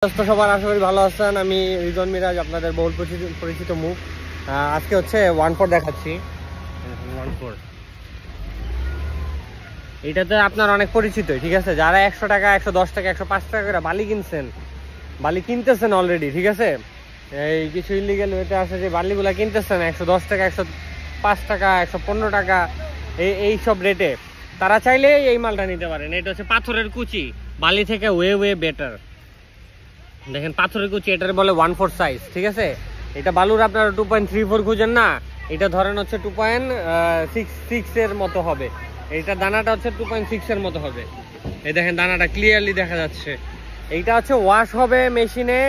সবার আশা করি ভালো আছেন। আমি রিজন মিরাজ, আপনাদের বহুল পরিচিত মুখ। আজকে হচ্ছে 1.4 দেখাচ্ছি। 1.4 এটাতে আপনার অনেক পরিচিতই, ঠিক আছে। যারা 100 টাকা 110 টাকা 105 টাকা করে বালি কিনছেন, বালি কিনতেছেন অলরেডি, ঠিক আছে। এই কিছু ইলিগেল ওয়েতে আছে যে বালিগুলা কিনতেছেন 110 টাকা 105 টাকা 115 টাকা এই সব রেটে, তারা চাইলে এই মালটা নিতে পারেন। এটা হচ্ছে পাথরের কুচি, বালি থেকে ওয়ে বেটার। দেখেন পাথরের কুচি, এটার বলে 1.4 সাইজ, ঠিক আছে। এটা বালুর আপনারা 2.34 খুঁজেন না, এটা ধরেন হচ্ছে 2.66 এর মতো হবে। এইটা দানাটা হচ্ছে 2.6 এর মতো হবে। এই দেখেন দানাটা ক্লিয়ারলি দেখা যাচ্ছে। এইটা হচ্ছে ওয়াশ হবে মেশিনে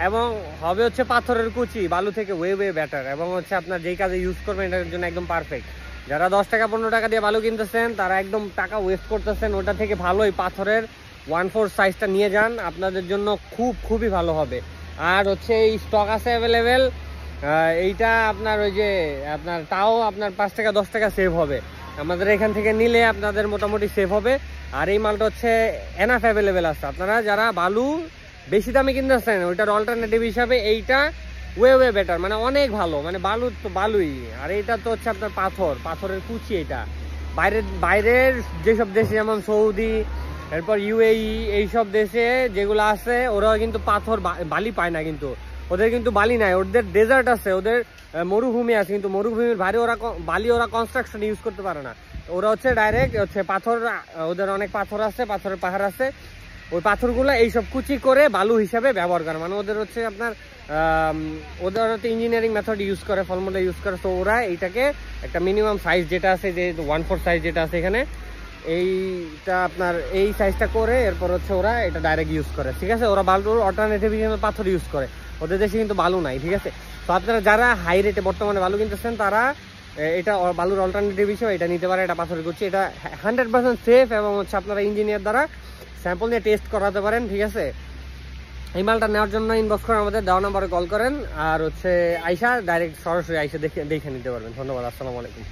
এবং হবে হচ্ছে পাথরের কুচি, বালু থেকে ওয়ে ব্যাটার, এবং হচ্ছে আপনার যেই কাজে ইউজ করবেন এটার জন্য একদম পারফেক্ট। যারা 10 টাকা 15 টাকা দিয়ে বালু কিনতেছেন তারা একদম টাকা ওয়েস্ট করতেছেন। ওটা থেকে ভালোই পাথরের 1.4 সাইজটা নিয়ে যান, আপনাদের জন্য খুবই ভালো হবে। আর হচ্ছে এই স্টক আছে অ্যাভেলেবেল। এইটা আপনার ওই যে আপনার তাও আপনার 5 টাকা 10 টাকা সেভ হবে। আমাদের এখান থেকে নিলে আপনাদের মোটামুটি সেভ হবে। আর এই মালটা হচ্ছে এনাফ অ্যাভেলেবেল আছে। আপনারা যারা বালু বেশি দামে কিনতেছেন ওইটার অল্টারনেটিভ হিসাবে এইটা ওয়ে বেটার, মানে অনেক ভালো। মানে বালু তো বালুই, আর এইটা তো হচ্ছে আপনার পাথরের কুচি। এটা বাইরের যেসব দেশে যেমন সৌদি, এরপর ইউএই, এইসব দেশে যেগুলো আছে ওরা কিন্তু পাথর বালি পায় না, কিন্তু ওদের কিন্তু বালি নাই, ওদের ডেজার্ট আছে, ওদের মরুভূমি আছে, কিন্তু মরুভূমির বাইরে ওরা বালি ওরা কনস্ট্রাকশন ইউজ করতে পারে না। ওরা হচ্ছে ডাইরেক্ট হচ্ছে পাথর, ওদের অনেক পাথর আছে, পাথরের পাহাড় আছে, ওই পাথরগুলো এইসব কুচি করে বালু হিসাবে ব্যবহার করে। মানে ওদের হচ্ছে আপনার ওদের হচ্ছে ইঞ্জিনিয়ারিং মেথড ইউজ করে, ফর্মুলা ইউজ করে। তো ওরা এইটাকে একটা মিনিমাম সাইজ যেটা আছে, যে 1.4 সাইজ যেটা আছে এখানে, এইটা আপনার এই সাইজটা করে এরপর হচ্ছে ওরা এটা ডাইরেক্ট ইউজ করে, ঠিক আছে। ওরা বালুর অল্টারনেটিভ হিসেবে পাথর ইউজ করে, ওদের দেশে কিন্তু বালু নাই, ঠিক আছে। তো আপনারা যারা হাই রেটে বর্তমানে বালু কিনতেছেন তারা এটা বালুর অল্টারনেটিভ হিসেবে এটা নিতে পারে। এটা পাথরের কুচি, এটা 100% সেফ, এবং হচ্ছে আপনারা ইঞ্জিনিয়ার দ্বারা স্যাম্পল নিয়ে টেস্ট করাতে পারেন, ঠিক আছে। এই মালটা নেওয়ার জন্য ইনবক্স করেন, আমাদের দেওয়া নাম্বারে কল করেন, আর হচ্ছে আইসা ডাইরেক্ট সরাসরি আইসা দেখে নিতে পারবেন। ধন্যবাদ, আসসালামু আলাইকুম।